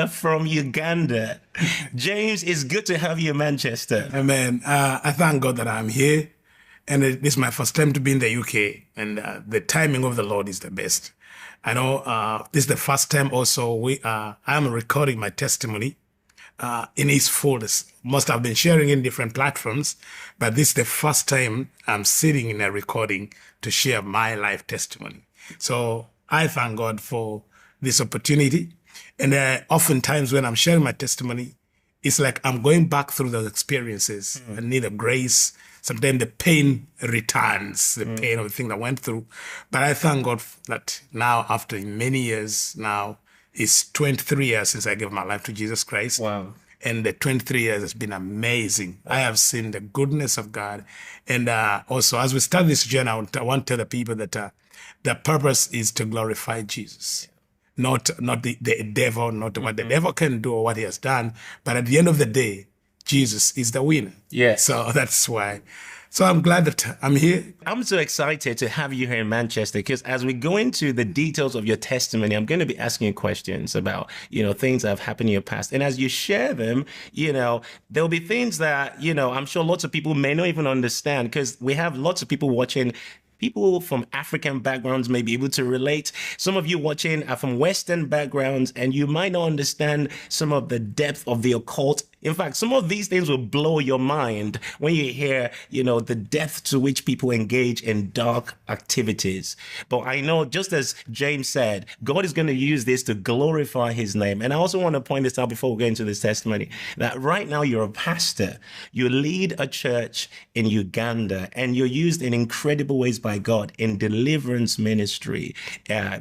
pastor from Uganda. James, it's good to have you in Manchester. Amen. I thank God that I'm here. And this is my first time to be in the UK. And the timing of the Lord is the best. I know this is the first time also I'm recording my testimony in its fullness. Most have been sharing in different platforms, but this is the first time I'm sitting in a recording to share my life testimony. So I thank God for this opportunity. And oftentimes when I'm sharing my testimony, it's like I'm going back through those experiences. I need a grace. Sometimes the pain returns, the pain of the thing that I went through. But I thank God that now, after many years now, it's 23 years since I gave my life to Jesus Christ. Wow. And the 23 years has been amazing. Wow. I have seen the goodness of God. And also, as we start this journey, I want to tell the people that the purpose is to glorify Jesus. Not the devil, not what the devil can do or what he has done. But at the end of the day, Jesus is the winner. Yes. So that's why. So I'm glad that I'm here. I'm so excited to have you here in Manchester because as we go into the details of your testimony, I'm going to be asking you questions about, things that have happened in your past. And as you share them, there'll be things that, I'm sure lots of people may not even understand because we have lots of people watching. People from African backgrounds may be able to relate. Some of you watching are from Western backgrounds, and you might not understand some of the depth of the occult. In fact, some of these things will blow your mind when you hear, the depth to which people engage in dark activities. But I know, just as James said, God is going to use this to glorify his name. And I also want to point this out before we go into this testimony, that right now you're a pastor. You lead a church in Uganda, and you're used in incredible ways by God in deliverance ministry,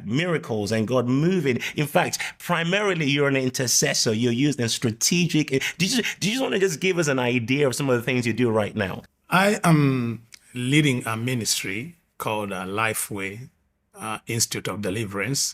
miracles, and God moving. In fact, primarily you're an intercessor. You're used in strategic. Do you just want to just give us an idea of some of the things you do right now? I am leading a ministry called Lifeway Institute of Deliverance.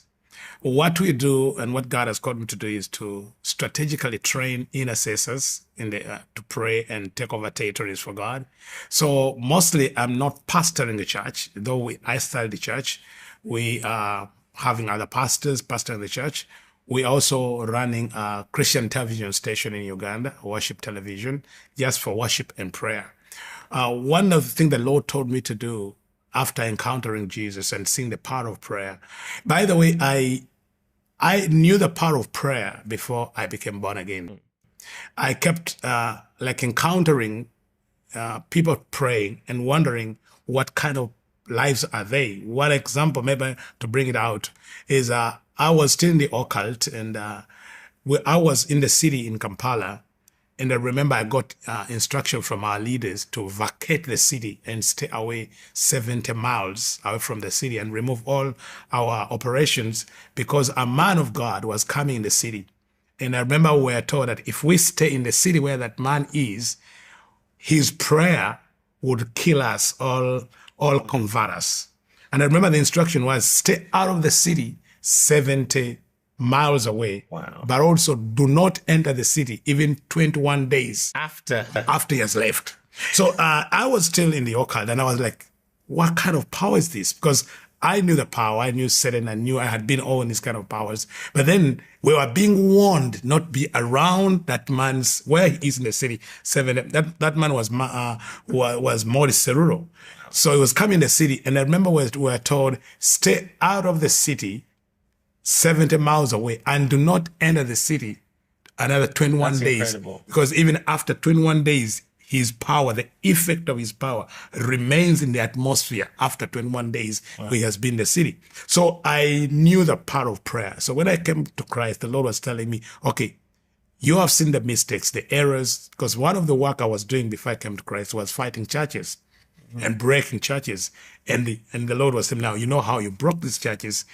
What we do and what God has called me to do is to strategically train intercessors to pray and take over territories for God. So mostly I'm not pastoring the church, though I started the church. We are having other pastors pastoring the church. We also running a Christian television station in Uganda, worship television, just for worship and prayer. One of the things the Lord told me to do after encountering Jesus and seeing the power of prayer. By the way, I knew the power of prayer before I became born again. I kept encountering people praying and wondering what kind of lives are they. One example, maybe to bring it out, is I was still in the occult, and I was in the city in Kampala, and I remember I got instruction from our leaders to vacate the city and stay away 70 miles away from the city and remove all our operations because a man of God was coming in the city. And I remember we were told that if we stay in the city where that man is, his prayer would kill us, all convert us. And I remember the instruction was stay out of the city 70 miles away. Wow. But also do not enter the city even 21 days after he has left. So I was still in the occult, and I was like, what kind of power is this? Because I knew the power, I knew Satan, I knew I had been all in these kind of powers. But then we were being warned not be around that man's, where he is in the city. That man was Maurice Cerullo. So he was coming in the city, and I remember we were told, stay out of the city 70 miles away and do not enter the city another 21 That's days. Incredible. Because even after 21 days, his power, the effect of his power remains in the atmosphere after 21 days. Wow. He has been in the city. So I knew the power of prayer. So when I came to Christ, the Lord was telling me, okay, you have seen the mistakes, the errors, because one of the work I was doing before I came to Christ was fighting churches and breaking churches. And the Lord was saying, now, you know how you broke these churches,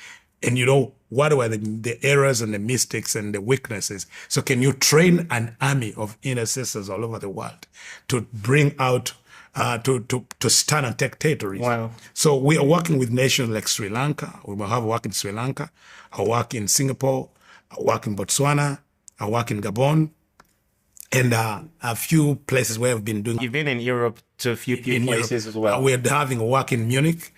and you know what were the errors and the mistakes and the weaknesses. So can you train an army of intercessors all over the world to bring out, to stand and take territories? Wow. So we are working with nations like Sri Lanka. We will have work in Sri Lanka. I work in Singapore. I work in Botswana. I work in Gabon. And a few places where I've been doing. You've been in Europe to a few places as well. We're having a work in Munich.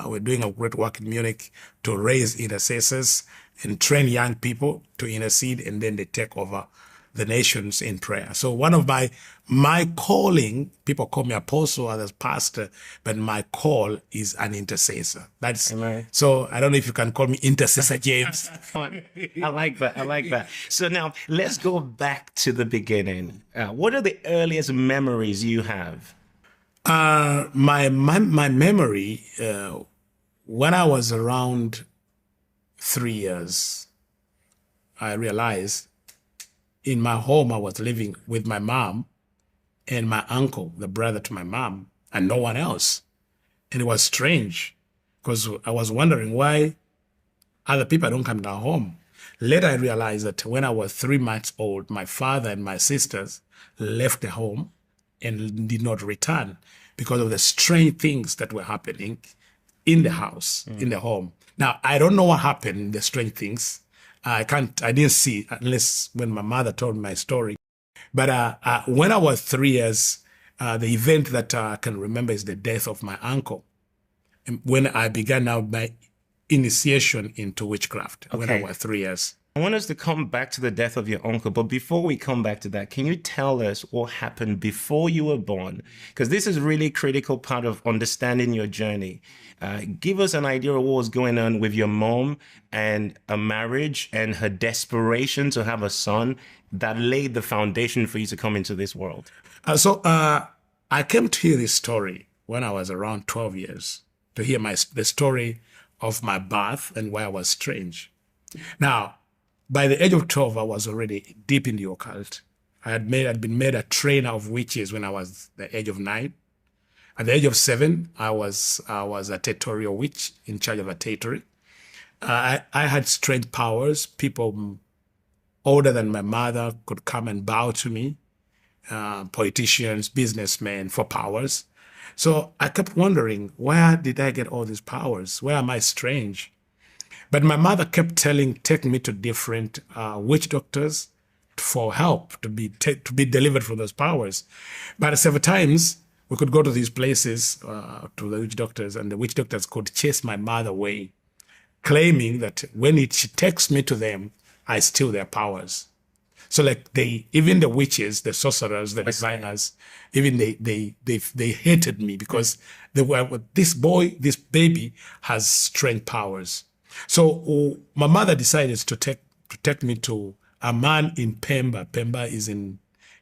We're doing a great work in Munich to raise intercessors and train young people to intercede, and then they take over the nations in prayer. So one of my calling, people call me apostle, others pastor, but my call is an intercessor. That's Amen. So I don't know if you can call me intercessor, James. I like that. I like that. So now let's go back to the beginning. What are the earliest memories you have? My memory, when I was around 3 years, I realized in my home I was living with my mom and my uncle, the brother to my mom, and no one else. And it was strange because I was wondering why other people don't come to our home. Later I realized that when I was 3 months old, my father and my sisters left the home and did not return because of the strange things that were happening in the house, in the home. Now, I don't know what happened, the strange things. I didn't see it unless when my mother told me my story. But when I was 3 years, the event that I can remember is the death of my uncle. And when I began now my initiation into witchcraft, when I was 3 years. I want us to come back to the death of your uncle, but before we come back to that, can you tell us what happened before you were born? Because this is really a critical part of understanding your journey. Give us an idea of what was going on with your mom and a marriage and her desperation to have a son that laid the foundation for you to come into this world. So I came to hear this story when I was around 12 years, to hear the story of my birth and why I was strange. Now, by the age of 12, I was already deep in the occult. I'd been made a trainer of witches when I was the age of 9. At the age of 7, I was a territorial witch in charge of a territory. I had strange powers. People older than my mother could come and bow to me. Politicians, businessmen, for powers. So I kept wondering, where did I get all these powers? Where am I strange? But my mother kept taking me to different witch doctors for help to be delivered from those powers. But several times we could go to these places to the witch doctors, and the witch doctors could chase my mother away, claiming that when she takes me to them, I steal their powers. So like even the witches, the sorcerers, the diviners, even they hated me because they were, this baby has strange powers. So my mother decided to take me to a man in Pemba. Pemba is in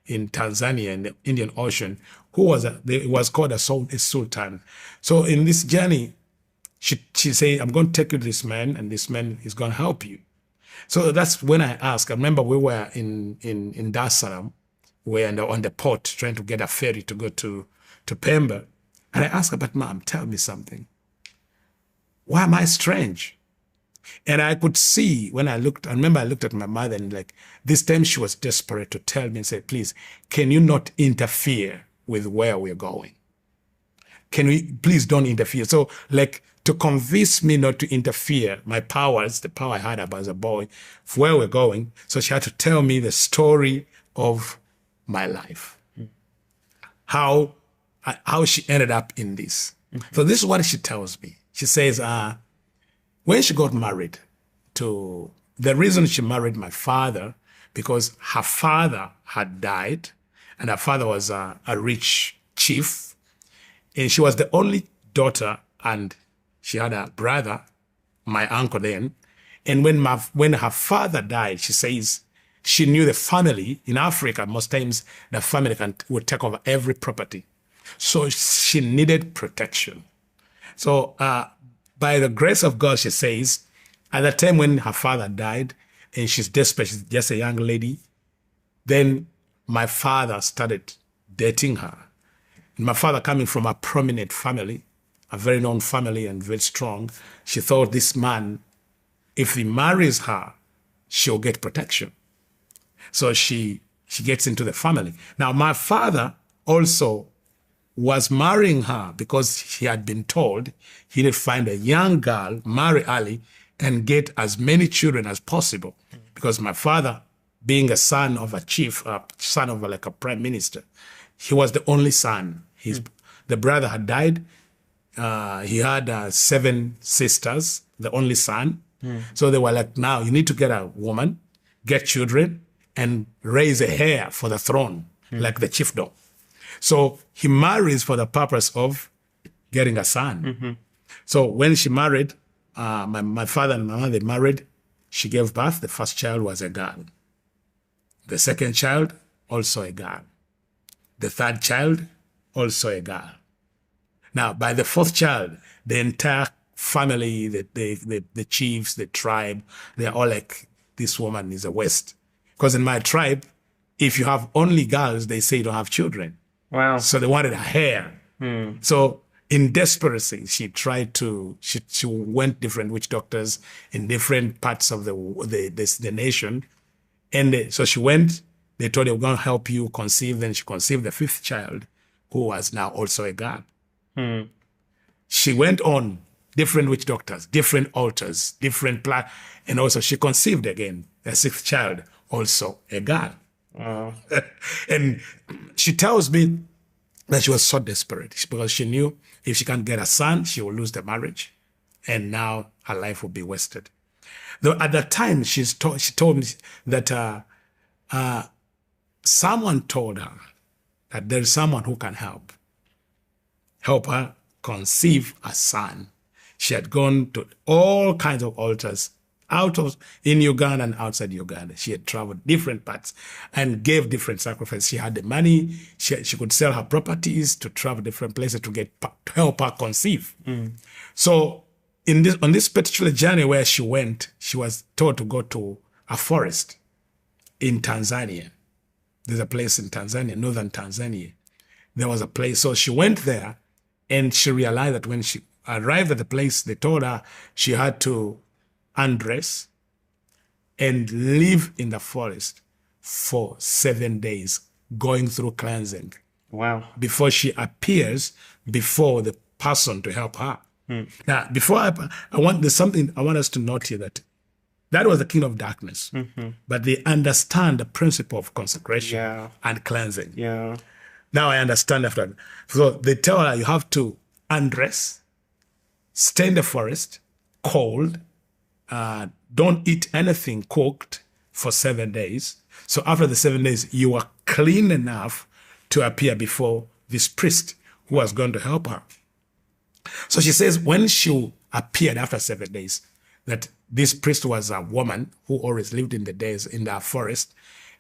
Tanzania, in the Indian Ocean, who was called a sultan. So in this journey, she said, I'm going to take you to this man, and this man is going to help you. So that's when I asked. I remember we were in Dar es Salaam, we were on the port trying to get a ferry to go to Pemba. And I asked her, but Mom, tell me something. Why am I strange? And I could see when I remember I looked at my mother, and like this time she was desperate to tell me and say, please, can you not interfere with where we're going? Can we, please don't interfere. So like to convince me not to interfere, my powers, the power I had as a boy, for where we're going. So she had to tell me the story of my life, how she ended up in this. So this is what she tells me. She says, when she got married the reason she married my father, because her father had died, and her father was a rich chief, and she was the only daughter, and she had a brother, my uncle then. And when her father died, she says she knew the family in Africa, most times the family would take over every property. So she needed protection. So by the grace of God, she says, at the time when her father died, and she's desperate, she's just a young lady, then my father started dating her. And my father, coming from a prominent family, a very known family and very strong, she thought this man, if he marries her, she'll get protection. So she gets into the family. Now, my father also was marrying her because he had been told he would find a young girl, marry early, and get as many children as possible. Because my father, being a son of a chief, son of like a prime minister, he was the only son. The brother had died. He had 7 sisters, the only son. So they were like, now you need to get a woman, get children, and raise a heir for the throne, like the chiefdom. So he marries for the purpose of getting a son. So when she married, my father and my mother, they married, she gave birth. The first child was a girl. The second child, also a girl. The third child, also a girl. Now, by the fourth child, the entire family, the chiefs, the tribe, they're all like, this woman is a waste. Because in my tribe, if you have only girls, they say you don't have children. Wow. So they wanted a heir. So in desperation, she tried to, she went different witch doctors in different parts of the nation. And so she went, they told her, we're going to help you conceive. Then she conceived the fifth child, who was now also a girl. She went on different witch doctors, different altars, different and also she conceived again a sixth child, also a girl. And she tells me that she was so desperate because she knew if she can't get a son, she will lose the marriage, and now her life will be wasted. Though at that time, she told me that someone told her that there is someone who can help her conceive a son. She had gone to all kinds of altars in Uganda and outside Uganda. She had traveled different parts and gave different sacrifices. She had the money. She could sell her properties to travel different places to help her conceive. So on this particular journey where she went, she was told to go to a forest in Tanzania. There's a place in Tanzania, northern Tanzania. There was a place. So she went there, and she realized that when she arrived at the place, they told her she had to undress and live in the forest for 7 days, going through cleansing. Wow. Before she appears before the person to help her. Now, before there's something I want us to note here, that was the king of darkness, but they understand the principle of consecration and cleansing. Now I understand after that. So they tell her you have to undress, stay in the forest, cold, don't eat anything cooked for 7 days. So after the 7 days, you are clean enough to appear before this priest who was going to help her. So she says when she appeared after 7 days, that this priest was a woman who always lived in the forest.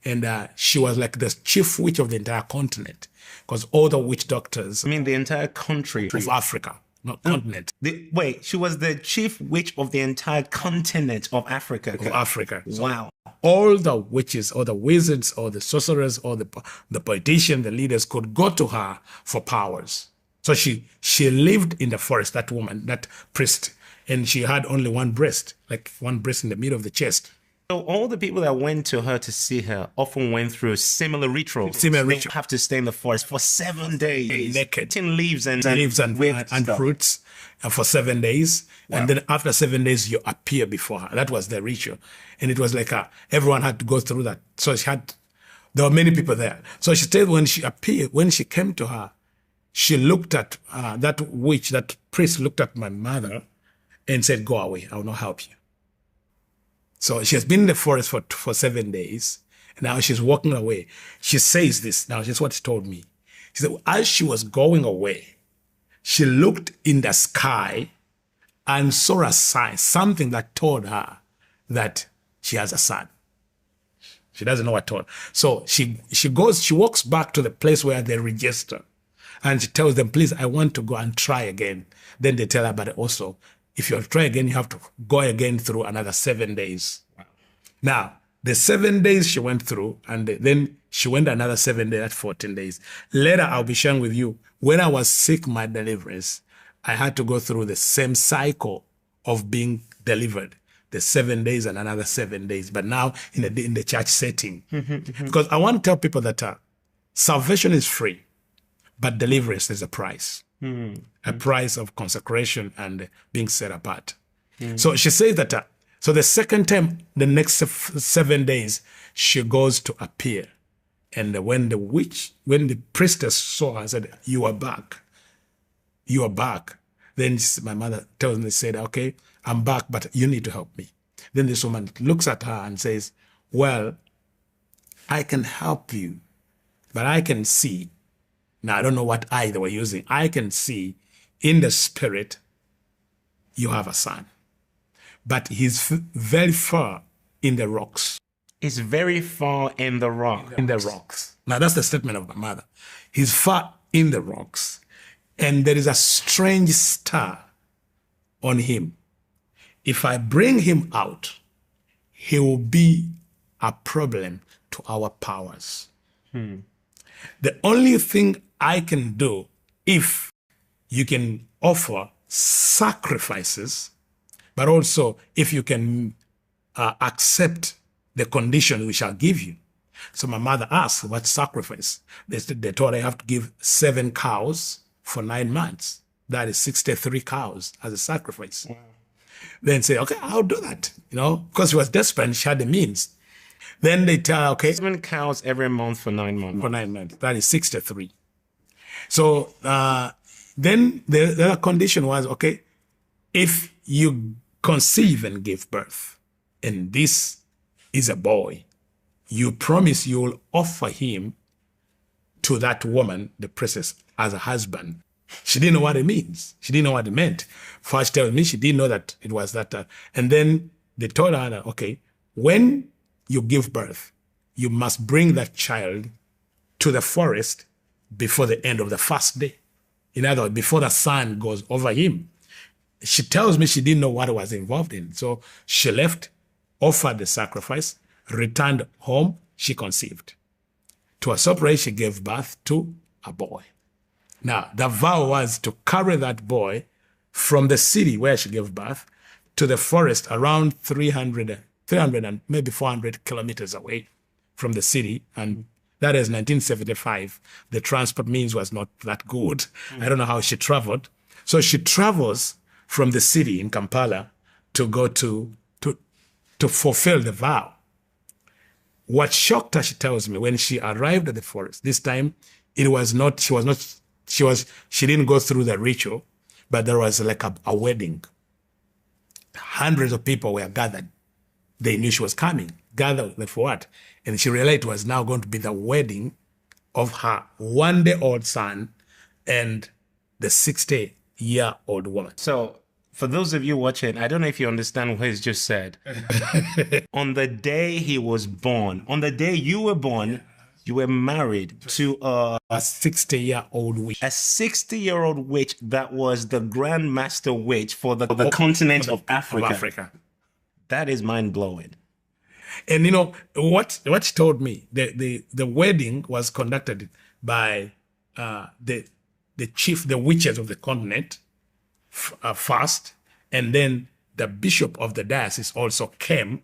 And she was like the chief witch of the entire continent, because all the witch doctors... I mean, the entire country of Africa, not continent. Wait, she was the chief witch of the entire continent of Africa. Of Africa. Wow. All the witches or the wizards or the sorcerers or the politicians, the leaders could go to her for powers. So she lived in the forest, that woman, that priest, and she had only one breast, like one breast in the middle of the chest. So all the people that went to her to see her often went through similar rituals. They have to stay in the forest for 7 days, naked, eating leaves and fruits for 7 days, and then after 7 days you appear before her. That was the ritual, and it was like everyone had to go through that. So there were many people there. So she said when she appeared, when she came to her, she looked at that priest looked at my mother and said, "Go away, I will not help you." So she has been in the forest for 7 days, and now she's walking away. She says this, now this is what she told me. She said, as she was going away, she looked in the sky and saw a sign, something that told her that she has a son. She doesn't know what told. So she walks back to the place where they register, and she tells them, please, I want to go and try again. Then they tell her, but also, if you try again, you have to go again through another 7 days. Wow. Now, the 7 days she went through, and then she went another 7 days, that's 14 days. Later, I'll be sharing with you, when I was sick, my deliverance, I had to go through the same cycle of being delivered, the 7 days and another 7 days, but now in the church setting. Because I want to tell people that salvation is free, but deliverance is a price. A price of consecration and being set apart. So she says that, so the second time, the next 7 days, she goes to appear. And when the priestess saw her, said, you are back. You are back. Then my mother tells me, said, okay, I'm back, but you need to help me. Then this woman looks at her and says, well, I can help you, but I can see. Now, I don't know what eye they were using. I can see in the spirit you have a son, but he's very far in the rocks. It's very far in the rock. In the rocks. Now, that's the statement of my mother. He's far in the rocks, and there is a strange star on him. If I bring him out, he will be a problem to our powers. The only thing I can do, if you can offer sacrifices, but also if you can accept the condition we shall give you. So my mother asked, what sacrifice? They told her I have to give 7 cows for 9 months. That is 63 cows as a sacrifice. Wow. Then say, okay, I'll do that, because she was desperate and she had the means. Then they tell her, okay. 7 cows every month for 9 months. For 9 months. That is 63. So then the other condition was, okay, if you conceive and give birth, and this is a boy, you promise you will offer him to that woman, the princess, as a husband. She didn't know what it means. She didn't know what it meant. First tells me she didn't know that it was that. And then they told her that, okay, when you give birth, you must bring that child to the forest before the end of the first day. In other words, before the sun goes over him. She tells me she didn't know what it was involved in. So she left, offered the sacrifice, returned home, she conceived. To her surprise, she gave birth to a boy. Now, the vow was to carry that boy from the city where she gave birth to the forest around 300 and maybe 400 kilometers away from the city. And that is 1975. The transport means was not that good. I don't know how she traveled. So she travels from the city in Kampala to go to fulfill the vow. What shocked her, she tells me, when she arrived at the forest, this time she didn't go through the ritual, but there was like a wedding. Hundreds of people were gathered. They knew she was coming. Gathered for what? And she realized it was now going to be the wedding of her 1-day-old son and the 60-year-old woman. So for those of you watching, I don't know if you understand what he's just said. On the day he was born, on the day you were born, you were married to a 60-year-old witch. A 60-year-old witch that was the Grand Master Witch for the continent of Africa. That is mind-blowing. And what she told me, the wedding was conducted by the witches of the continent first, and then the bishop of the diocese also came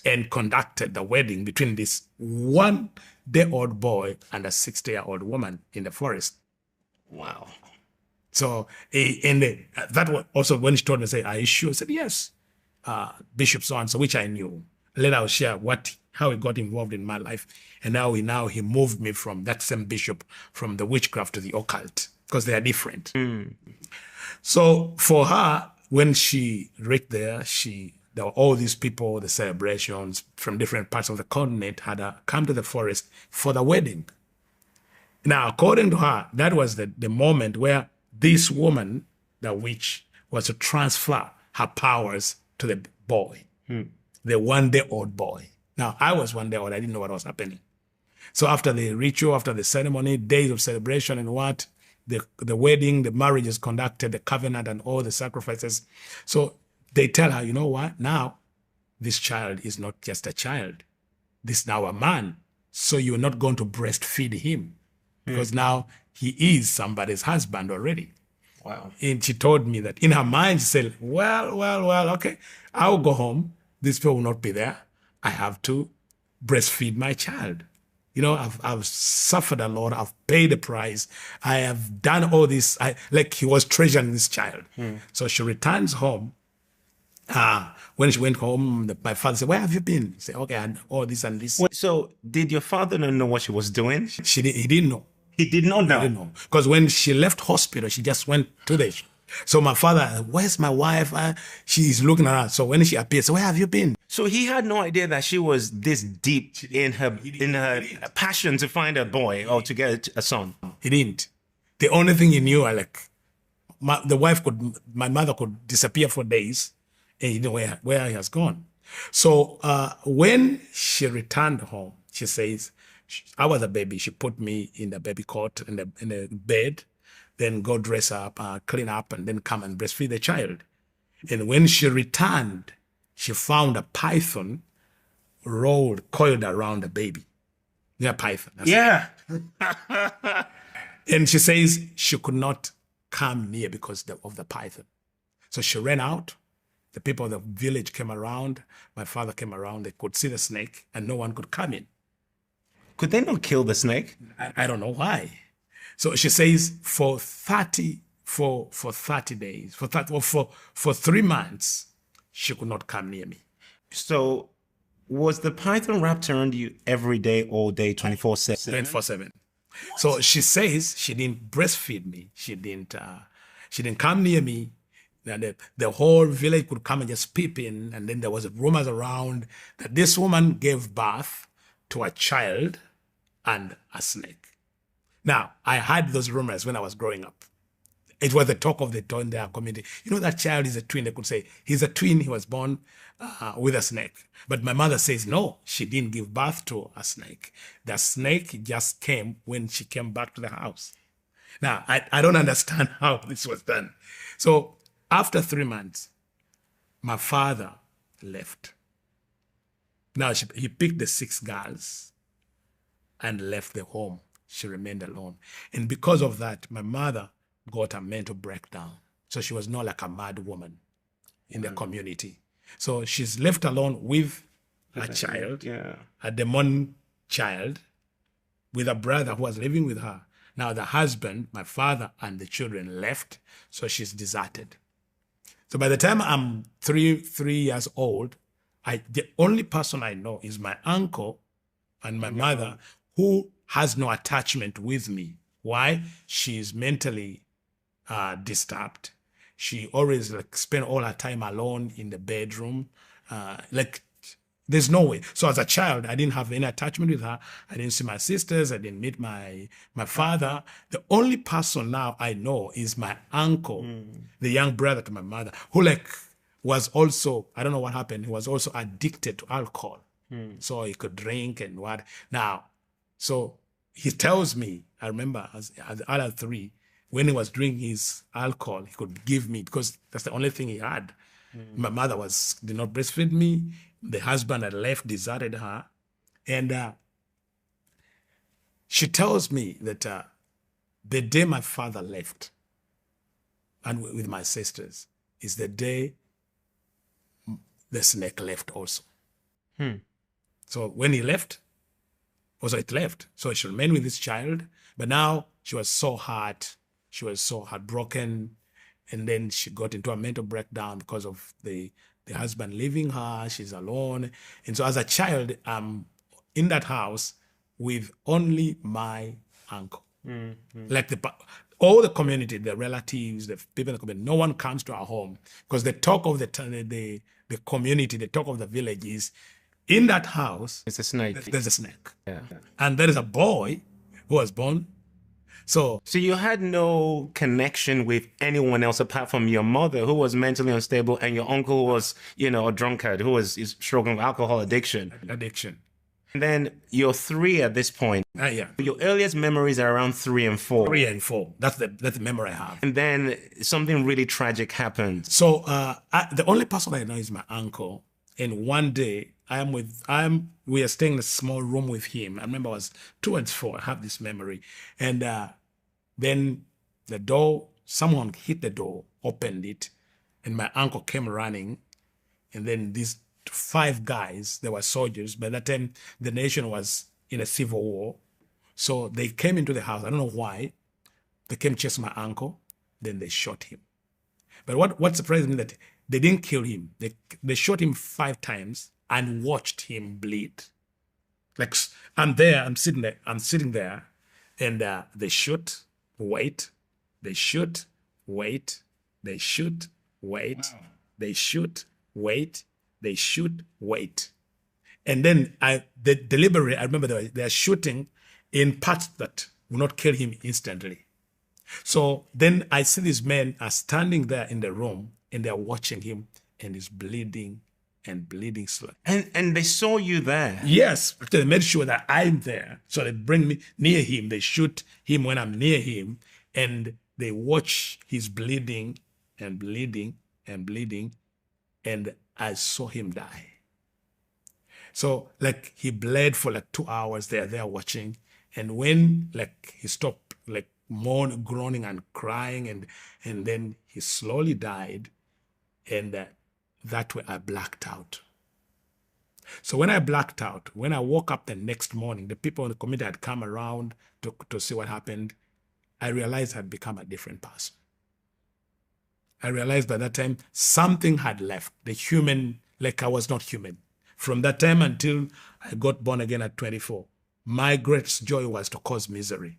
and conducted the wedding between this 1-day-old boy and a 60-year-old woman in the forest. Wow. So, that was also when she told me, are you sure? I said, yes. Bishop so-and-so, which I knew. Later I'll share how he got involved in my life. And now he moved me from that same bishop, from the witchcraft to the occult, because they are different. So for her, when she reached there were all these people, the celebrations from different parts of the continent had come to the forest for the wedding. Now, according to her, that was the moment where this woman, the witch, was to transfer her powers to the boy, the 1-day-old boy. Now, I was 1-day-old. I didn't know what was happening. So after the ritual, after the ceremony, days of celebration and the wedding, the marriage is conducted, the covenant and all the sacrifices. So they tell her, you know what? Now, this child is not just a child. This is now a man. So you're not going to breastfeed him because now he is somebody's husband already. Wow. And she told me that in her mind, she said, well, okay, I'll go home. These people will not be there. I have to breastfeed my child. I've suffered a lot. I've paid the price. I have done all this. He was treasuring this child. So she returns home. When she went home, my father said, where have you been? He said, okay, I had all this and this. So did your father not know what she was doing? He didn't know. He did not know? He didn't know. Because when she left hospital, she just went to the So my father, where's my wife? She's looking around. So when she appears, where have you been? So he had no idea that she was this deep in her passion to find a boy or to get a son. He didn't. The only thing he knew, my mother could disappear for days, and he didn't know where he has gone. So when she returned home, she says, I was a baby. She put me in the baby cot in the bed, then go dress up, clean up, and then come and breastfeed the child. And when she returned, she found a python coiled around the baby. Yeah, python. Yeah. And she says she could not come near because of the python. So she ran out. The people of the village came around. My father came around. They could see the snake, and no one could come in. Could they not kill the snake? I don't know why. So she says for 30 days, for 3 months, she could not come near me. So was the python wrapped around you every day, all day, 24/7? 24/7. So she says she didn't breastfeed me. She didn't come near me. And the whole village could come and just peep in. And then there was rumors around that this woman gave birth to a child and a snake. Now, I heard those rumors when I was growing up. It was the talk of the town in their community. You know, that child is a twin. They could say, he's a twin. He was born with a snake. But my mother says, no, she didn't give birth to a snake. The snake just came when she came back to the house. Now, I don't understand how this was done. So after 3 months, my father left. Now, he picked the 6 girls and left the home. She remained alone. And because of that, my mother got a mental breakdown. So she was not like a mad woman in the community. So she's left alone with a child, a demon child, with a brother who was living with her. Now the husband, my father, and the children left, so she's deserted. So by the time I'm three years old, the only person I know is my uncle and my mother, who has no attachment with me. Why? She's mentally disturbed. She always spend all her time alone in the bedroom. There's no way. So as a child, I didn't have any attachment with her. I didn't see my sisters. I didn't meet my father. The only person now I know is my uncle, the young brother to my mother, who was also, I don't know what happened, he was also addicted to alcohol. So he could drink and what. Now, so he tells me, I remember as the other 3, when he was drinking his alcohol, he could give me, because that's the only thing he had. My mother did not breastfeed me. The husband had left, deserted her. And she tells me that the day my father left, and with my sisters, is the day the snake left also. So when he left, also it left. So she remained with this child, but now she was so hurt. She was so heartbroken. And then she got into a mental breakdown because of the husband leaving her. She's alone. And so as a child, I'm in that house with only my uncle. Like all the community, the relatives, the people in the community, no one comes to our home because the talk of the community, the talk of the village is, in that house, it's a snake. There's a snake. Yeah. And there is a boy who was born. So you had no connection with anyone else apart from your mother, who was mentally unstable, and your uncle who was, a drunkard, who was struggling with alcohol addiction. And then you're 3 at this point. Yeah. Your earliest memories are around 3 and 4. 3 and 4. That's the memory I have. And then something really tragic happened. So the only person I know is my uncle. And one day we are staying in a small room with him. I remember I was 2 and 4. I have this memory. And then the door, someone hit the door, opened it, and my uncle came running. And then these 5 guys, they were soldiers. By that time, the nation was in a civil war. So they came into the house. I don't know why. They came chase my uncle. Then they shot him. But what surprised me that they didn't kill him. They shot him 5 times and watched him bleed. I'm sitting there, and they shoot, wait, they shoot, wait, they shoot, wait, they shoot, wait, they shoot, wait. And then deliberately, I remember they are shooting in parts that will not kill him instantly. So then I see these men are standing there in the room and they're watching him, and he's bleeding and bleeding slowly. And they saw you there. Yes, they made sure that I'm there. So they bring me near him. They shoot him when I'm near him, and they watch his bleeding and bleeding and bleeding, and I saw him die. So like he bled for like 2 hours. They're there watching, and when like he stopped like groaning and crying, and then he slowly died, and that way I blacked out. So when I blacked out, when I woke up the next morning, the people in the community had come around to see what happened. I realized I'd become a different person. I realized by that time something had left. The human, like I was not human. From that time until I got born again at 24, my greatest joy was to cause misery.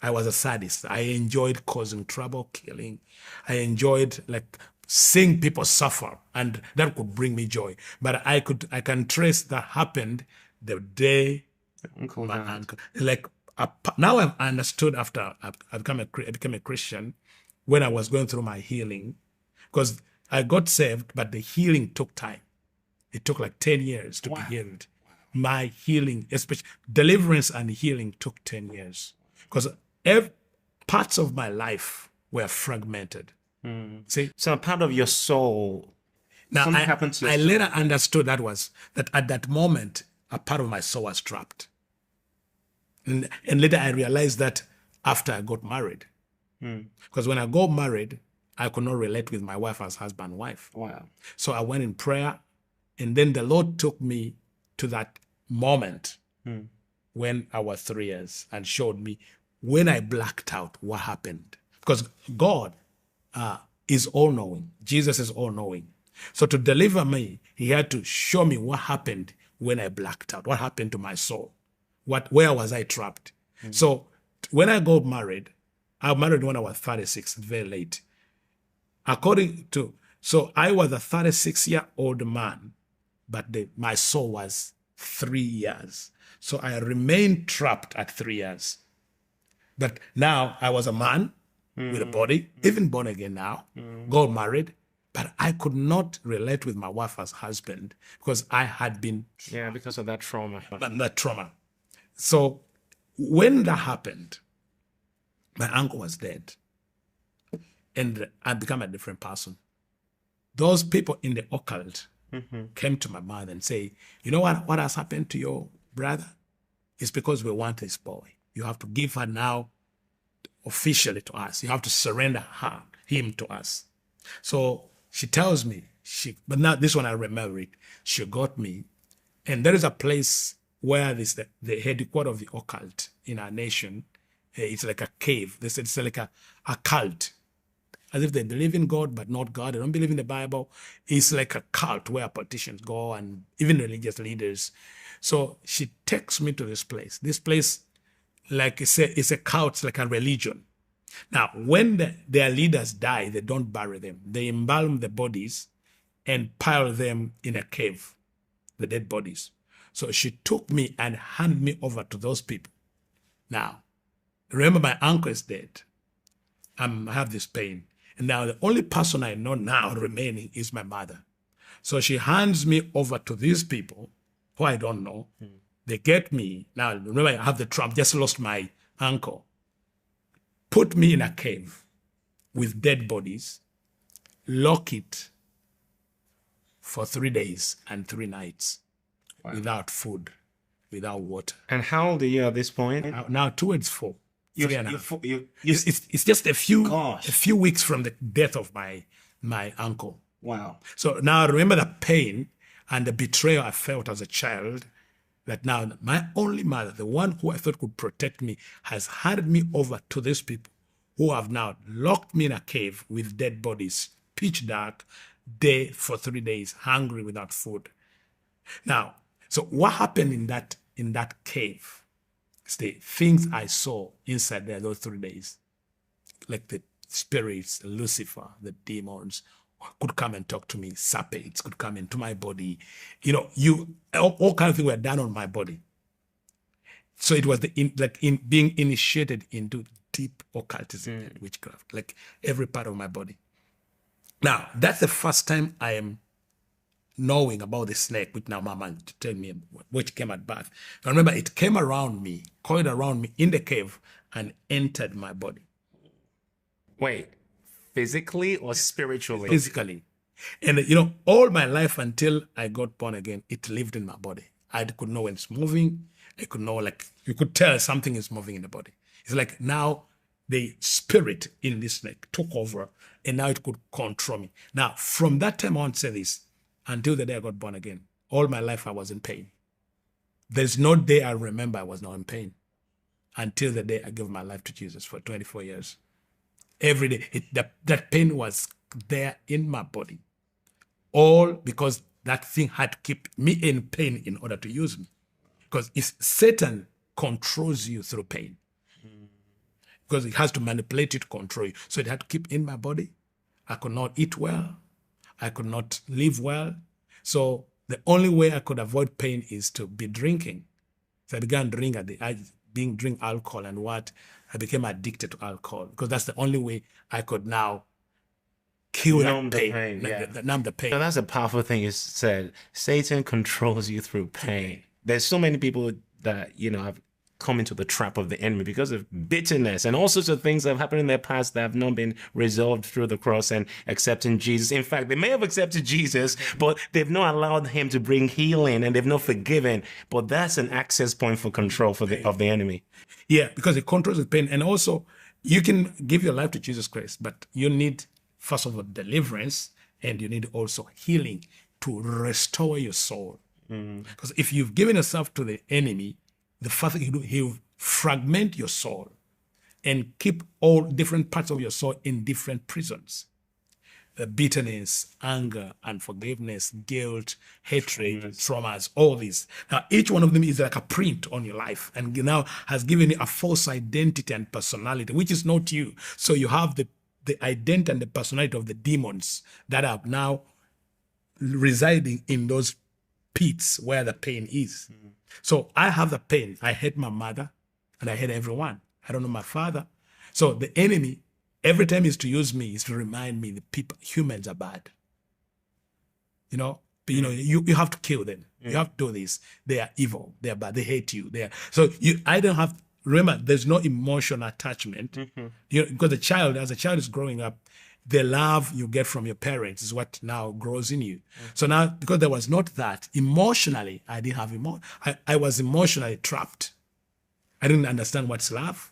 I was a sadist. I enjoyed causing trouble, killing. I enjoyed like seeing people suffer, and that could bring me joy. But I can trace that happened the day my uncle. Like now I've understood after I became a Christian, when I was going through my healing, because I got saved, but the healing took time. It took like 10 years to be healed. My healing, especially deliverance and healing, took 10 years because parts of my life were fragmented. See, so a part of your soul. now Something happened to your I soul. later understood that at that moment a part of my soul was trapped, and later I realized that after I got married, because when I got married I could not relate with my wife as husband and wife. Wow. So I went in prayer, and then the Lord took me to that moment when I was 3 years and showed me when I blacked out what happened. Because God is all-knowing. Jesus is all-knowing. So to deliver me, he had to show me what happened when I blacked out, what happened to my soul, where was I trapped. So when I got married, I married when I was 36, very late. So I was a 36-year-old man, but my soul was 3 years. So I remained trapped at 3 years. But now I was a man with a body, even born again now, got married, but I could not relate with my wife as husband because I had been because of that trauma. that trauma. So when that happened, my uncle was dead, and I became a different person. Those people in the occult came to my mother and say, you know what has happened to your brother? It's because we want this boy. You have to give her now officially to us. You have to surrender him to us. So she tells me, but now this one I remember it. She got me, and there is a place where this the headquarters of the occult in our nation. It's like a cave. It's like a cult, as if they believe in God but not God. They don't believe in the Bible. It's like a cult where politicians go and even religious leaders. So she takes me to this place. This place, like it's a cult, like a religion. Now, when their leaders die, they don't bury them. They embalm the bodies and pile them in a cave, the dead bodies. So she took me and handed me over to those people. Now, remember my uncle is dead. I have this pain. And now the only person I know now remaining is my mother. So she hands me over to these people who I don't know. They get me. Now, remember, I have the trauma. Just lost my uncle. Put me in a cave with dead bodies, lock it for 3 days and 3 nights without food, without water. And how old are you at this point? Now towards 4. It's just a few weeks from the death of my uncle. Wow. So now I remember the pain and the betrayal I felt as a child, that now my only mother, the one who I thought could protect me, has handed me over to these people who have now locked me in a cave with dead bodies, pitch dark, day for 3 days, hungry without food. Now, so what happened in that cave? The things I saw inside there those 3 days, like the spirits, Lucifer, the demons, could come and talk to me. Serpents could come into my body. All kinds of things were done on my body. So it was in being initiated into deep occultism and witchcraft, like every part of my body. Now, that's the first time I am knowing about the snake, which now Mama to tell me which came at birth. I remember it came around me, coiled around me in the cave and entered my body. Wait, physically or spiritually? Physically. And, all my life until I got born again, it lived in my body. I could know when it's moving. I could know, you could tell something is moving in the body. It's like now the spirit in this snake took over and now it could control me. Now, from that time on, say this, until the day I got born again, all my life I was in pain. There's no day I remember I was not in pain until the day I gave my life to Jesus for 24 years. Every day, that pain was there in my body. All because that thing had to keep me in pain in order to use me. Because if Satan controls you through pain, because it has to manipulate you to control you. So it had to keep in my body. I could not eat well. I could not live well. So the only way I could avoid pain is to be drinking. So I began drink alcohol, and I became addicted to alcohol because that's the only way I could now kill Numb that the pain. pain. Numb the pain. So that's a powerful thing you said. Satan controls you through pain. There's so many people that, have come into the trap of the enemy because of bitterness and all sorts of things that have happened in their past that have not been resolved through the cross and accepting Jesus. In fact, they may have accepted Jesus, but they've not allowed him to bring healing and they've not forgiven. But that's an access point for control of the enemy. Yeah, because it controls the pain. And also, you can give your life to Jesus Christ, but you need, first of all, deliverance, and you need also healing to restore your soul. Because if you've given yourself to the enemy, the first thing he'll fragment your soul and keep all different parts of your soul in different prisons. Bitterness, anger, unforgiveness, guilt, hatred, traumas, all these. Now, each one of them is like a print on your life and now has given you a false identity and personality, which is not you. So you have the identity and the personality of the demons that are now residing in those pits where the pain is. So I have the pain. I hate my mother and I hate everyone. I don't know my father. So the enemy, every time is to use me, is to remind me that humans are bad. You have to kill them. You have to do this. They are evil. They are bad. They hate you. I don't have, remember, there's no emotional attachment. Because as a child is growing up, the love you get from your parents is what now grows in you. So now, because there was not that, emotionally, I didn't have I was emotionally trapped. I didn't understand what's love,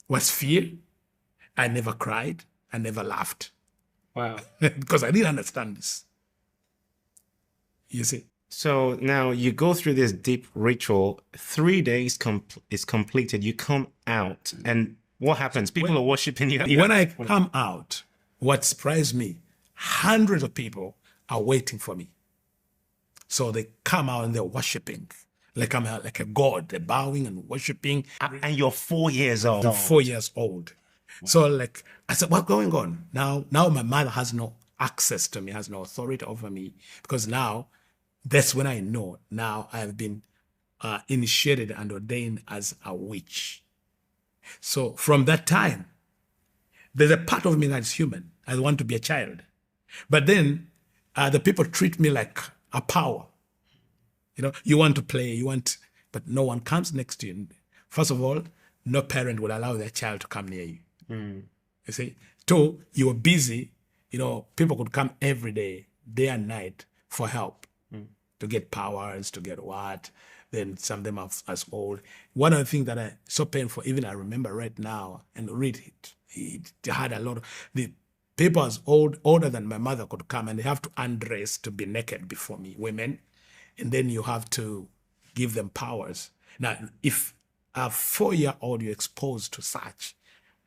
what's fear. I never cried. I never laughed. Wow. Because I didn't understand this. You see? So now you go through this deep ritual. 3 days is completed. You come out. And what happens? People are worshiping you. When I come out, what surprised me, hundreds of people are waiting for me. So they come out and they're worshiping. Like I'm like a god. They're bowing and worshiping. And you're 4 years old. I'm 4 years old. Wow. So I said, what's going on? Now my mother has no access to me, has no authority over me. Because now, that's when I know. Now I have been initiated and ordained as a witch. So from that time, there's a part of me that's human. I want to be a child. But then the people treat me like a power. You want to play, but no one comes next to you. First of all, no parent would allow their child to come near you. You see? Two, you were busy. People could come every day and night for help to get powers, to get what. Then some of them are as old. One of the things that I so painful, even I remember right now and read it. It had a lot of the people as older than my mother could come and they have to undress to be naked before me, women, and then you have to give them powers. Now, if a 4-year-old you're exposed to such,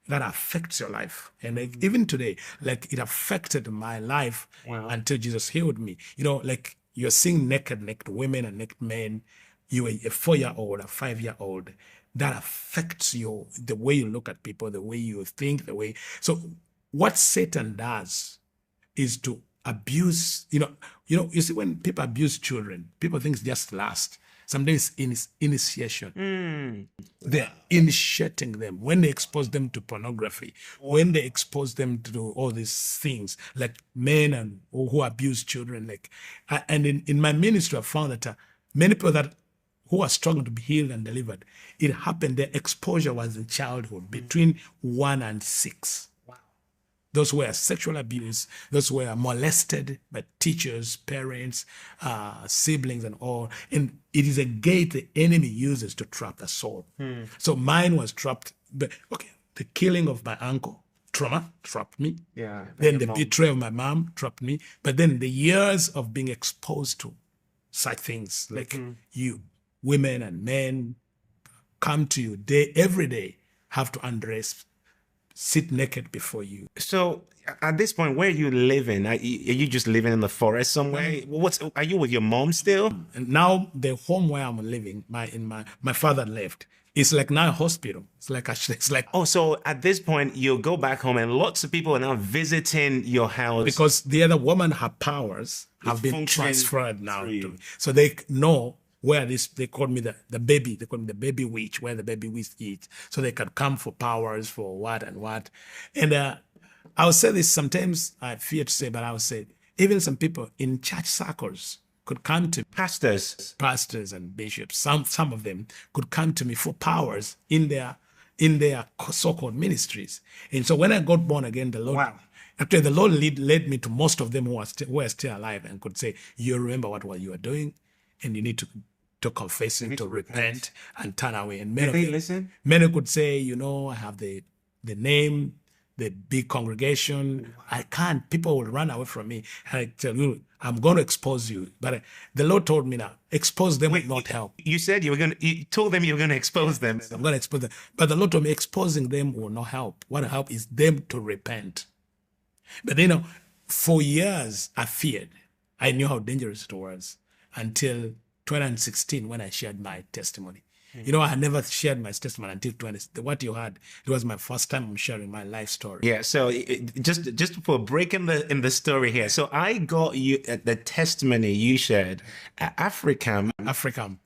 that affects your life, and even today, it affected my life until Jesus healed me. You're seeing naked women and naked men. You are a 4-year-old, a 5-year-old. That affects you, the way you look at people, the way you think, the way. So what Satan does is to abuse, you see, when people abuse children, people think it's just lust. Sometimes it's initiation. They're initiating them when they expose them to pornography, when they expose them to all these things, like men and who abuse children. And in my ministry, I found that many people who are struggling to be healed and delivered, it happened, their exposure was in childhood, between 1 and 6. Those who were sexual abuse, those who were molested by teachers, parents, siblings, and all. And it is a gate the enemy uses to trap the soul. So mine was trapped. But the killing of my uncle, trauma, trapped me. Yeah. Then the betrayal of my mom trapped me. But then the years of being exposed to such things, like you, women and men, come to you every day, have to undress, sit naked before you. So at this point, where are you living? Are you just living in the forest somewhere? Are you with your mom still? And now the home where I'm living, my father left. It's like now a hospital. It's like Oh, so at this point, you'll go back home and lots of people are now visiting your house. Because the other woman, her powers have been transferred now to me. So they know where they call me the baby, they call me the baby witch, where the baby witch is. So they can come for powers, for what and what. And I will say this, sometimes I fear to say, but I will say, even some people in church circles could come to pastors and bishops. Some of them could come to me for powers in their so-called ministries. And so when I got born again, the Lord, actually the Lord led me to most of them who are still alive and could say, you remember what you are doing, and you need to confess it, to repent and turn away. And many could say, I have the name, the big congregation. I can't. People will run away from me. And I tell you, I'm going to expose you. But the Lord told me now, expose them will not help. You said you told them you were going to expose them. I'm going to expose them. But the Lord told me exposing them will not help. What will help is them to repent. But for years I feared. I knew how dangerous it was until 2016 when I shared my testimony. I had never shared my testimony until 20. What you heard, it was my first time I'm sharing my life story. Yeah. So just for breaking in the story here. So I got you the testimony you shared at African.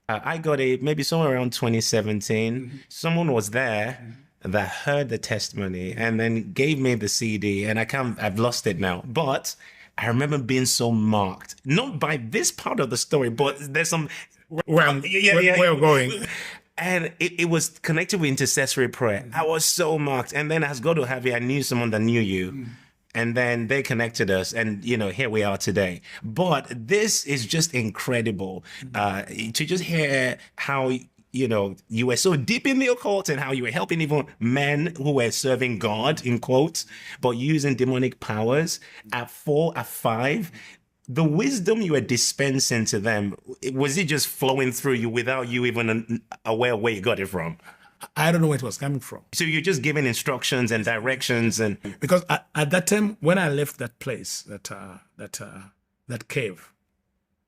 I got it maybe somewhere around 2017. Someone was there that heard the testimony and then gave me the CD, and I've lost it now, but I remember being so marked, not by this part of the story, but there's some where we're going. And it was connected with intercessory prayer. I was so marked. And then as God will have it, I knew someone that knew you. And then they connected us, and here we are today. But this is just incredible to just hear how you were so deep in the occult and how you were helping even men who were serving God, in quotes, but using demonic powers at 4, at 5. The wisdom you were dispensing to them, was it just flowing through you without you even aware where you got it from? I don't know where it was coming from. So you're just giving instructions and directions, and because at that time when I left that place, that cave,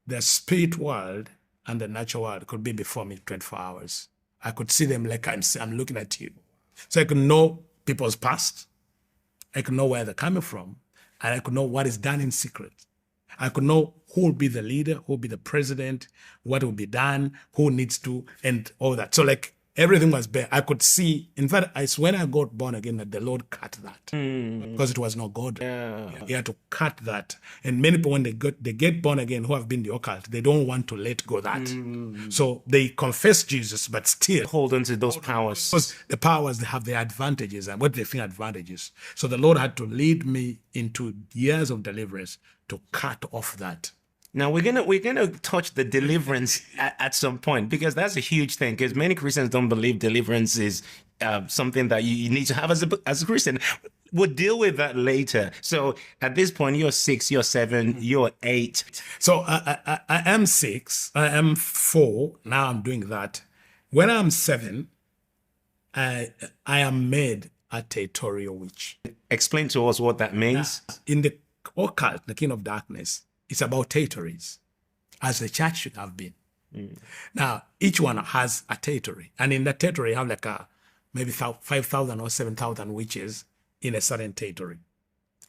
the spirit world and the natural world could be before me 24 hours. I could see them like I'm looking at you. So I could know people's past. I could know where they're coming from. And I could know what is done in secret. I could know who will be the leader, who will be the president, what will be done, who needs to, and all that. So everything was bare. I could see. In fact, it's when I got born again that the Lord cut that because it was not God. Yeah. He had to cut that. And many people, when they get born again, who have been the occult, they don't want to let go that. So they confess Jesus, but still hold on to those powers. Because the powers, they have their advantages and what they think advantages. So the Lord had to lead me into years of deliverance to cut off that. Now we're gonna touch the deliverance at some point, because that's a huge thing. Because many Christians don't believe deliverance is something that you need to have as a Christian. We'll deal with that later. So at this point, you're 6, you're 7, you're 8. So I am 6, I am 4. Now I'm doing that. When I'm 7, I am made a territorial witch. Explain to us what that means. In the occult, the king of darkness, it's about territories, as the church should have been. Now, each one has a territory. And in that territory, you have maybe 5,000 or 7,000 witches in a certain territory.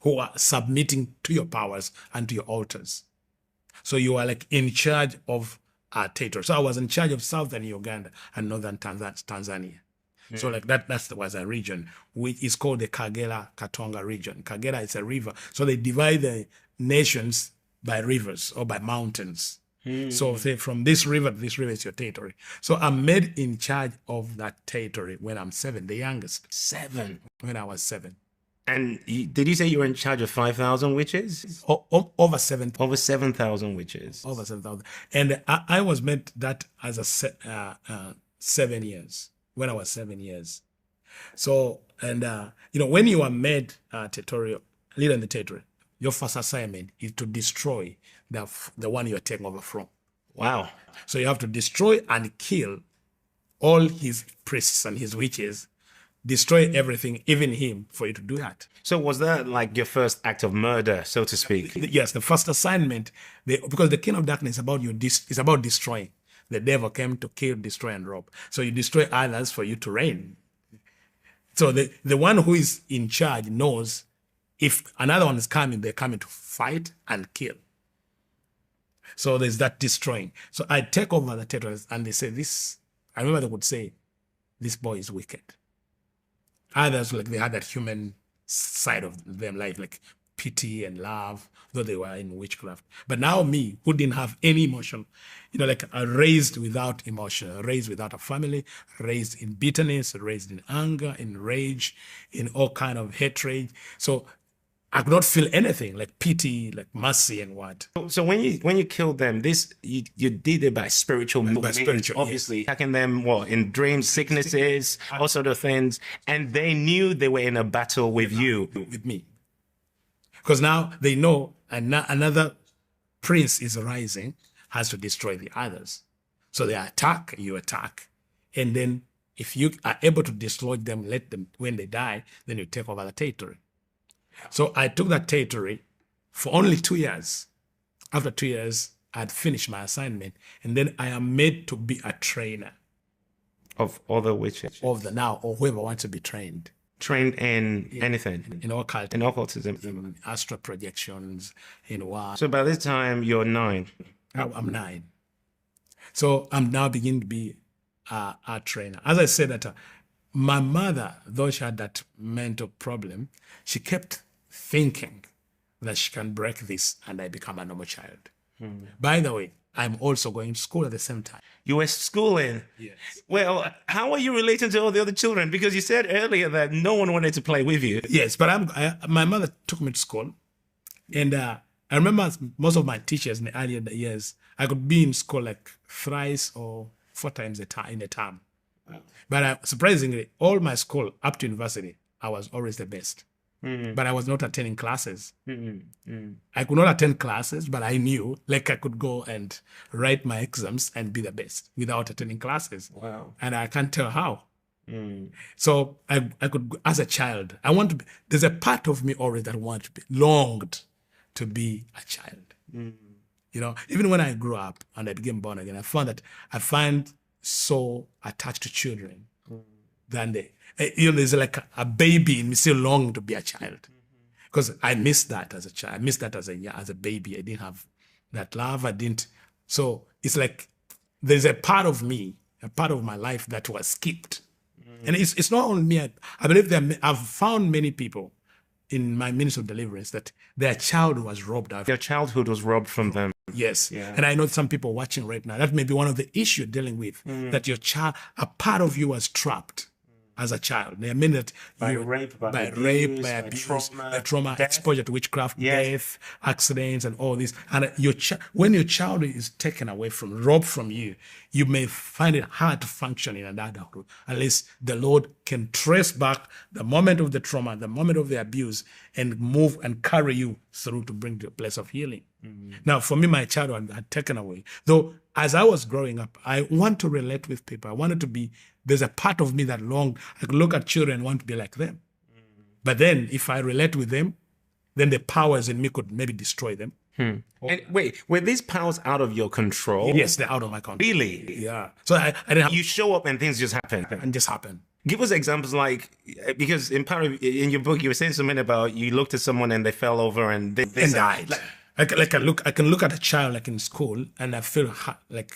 who are submitting to your powers and to your altars. So you are like in charge of our territory. So I was in charge of southern Uganda and northern Tanzania. So like that was a region which is called the Kagera Katonga region. Kagera is a river. So they divide the nations by rivers or by mountains. So say from this river to this river is your territory. So I'm made in charge of that territory when I'm 7, the youngest. 7. When I was 7. And did you say you were in charge of 5,000 witches? Over 7. Over 7,000 witches. Over 7,000. And I was made that as a 7 years, when I was 7 years. So, and, when you are made territorial, leader in the territory, your first assignment is to destroy the one you're taking over from. Wow. So you have to destroy and kill all his priests and his witches, destroy everything, even him, for you to do that. So was that like your first act of murder, so to speak? Yes, the first assignment, because the kingdom of darkness is about destroying. The devil came to kill, destroy, and rob. So you destroy others for you to reign. So the one who is in charge knows if another one is coming, they're coming to fight and kill. So there's that destroying. So I take over the territories and they say this, I remember they would say, this boy is wicked. Others, like they had that human side of them, like pity and love, though they were in witchcraft. But now me, who didn't have any emotion, like raised without emotion, raised without a family, raised in bitterness, raised in anger, in rage, in all kind of hatred. So I could not feel anything like pity, like mercy and what. So when you killed them, you did it by spiritual means, obviously, yes. attacking them in dreams, sicknesses, all sort of things, and they knew they were in a battle with you, with me, because now they know another prince is rising, has to destroy the others. So they attack, you attack, and then if you are able to dislodge them, let them when they die, then you take over the territory. So I took that territory for only 2 years. After 2 years, I had finished my assignment, and then I am made to be a trainer of other witches, or whoever wants to be trained. Trained in anything, in occult, in occultism, in astral projections, in what. So by this time you're 9. I'm 9. So I'm now beginning to be a trainer. As I said that. My mother, though she had that mental problem, she kept thinking that she can break this and I become a normal child. By the way, I'm also going to school at the same time. You were schooling? Yes. Well, how are you relating to all the other children? Because you said earlier that no one wanted to play with you. Yes, but my mother took me to school. And I remember most of my teachers in the earlier years, I could be in school like 3 or 4 times in a term. But surprisingly, all my school up to university, I was always the best. But I was not attending classes. I could not attend classes, but I knew like I could go and write my exams and be the best without attending classes. Wow. And I can't tell how. So I could, as a child, there's a part of me always that longed to be a child. Even when I grew up and I became born again, I find so attached to children than there's like a baby in me still longing to be a child, because I missed that as a child. I missed that as a baby. I didn't have that love. So it's like there's a part of me, a part of my life that was skipped. And it's not only me. I believe I've found many people in my ministry of deliverance that their childhood was robbed out. Their childhood was robbed from them. Yes. Yeah. And I know some people watching right now, that may be one of the issues you're dealing with, that your child, a part of you was trapped as a child. There are many that by rape, by abuse, by trauma, exposure to witchcraft, death, accidents, and all this. And when your child is taken away robbed from you, you may find it hard to function in an adulthood unless the Lord can trace back the moment of the trauma, the moment of the abuse, and move and carry you through to bring to a place of healing. Now, for me, my childhood had taken away. Though, as I was growing up, I want to relate with people. I wanted to be, there's a part of me that longed, I could look at children and want to be like them. But then, if I relate with them, then the powers in me could maybe destroy them. And wait, were these powers out of your control? Yes, they're out of my control. Really? Yeah. So I didn't have... You show up and things just happen. And just happen. Give us examples like, because in part of in your book you were saying something about you looked at someone and they fell over and they And said, died. I can look at a child like in school and I feel like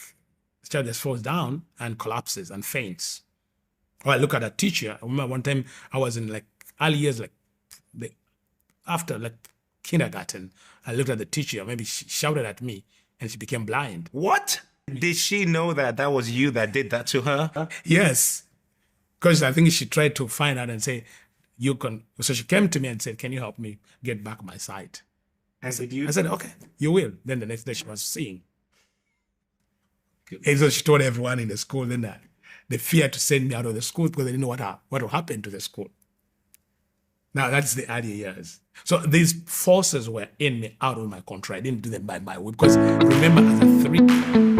the child just falls down and collapses and faints. Or I look at a teacher. I remember one time I was in like early years, like after like kindergarten. I looked at the teacher. Maybe she shouted at me and she became blind. what? Did she know that that was you that did that to her? Yes, because I think she tried to find out and say, "You can." So she came to me and said, "Can you help me get back my sight?" And did you? I said, "Okay, you will." Then the next day she was seeing. And so she told everyone in the school. Then they feared to send me out of the school because they didn't know what will happen to the school. Now that's the early years. So these forces were in me, out of my control. I didn't do them by my will because remember, as a 3.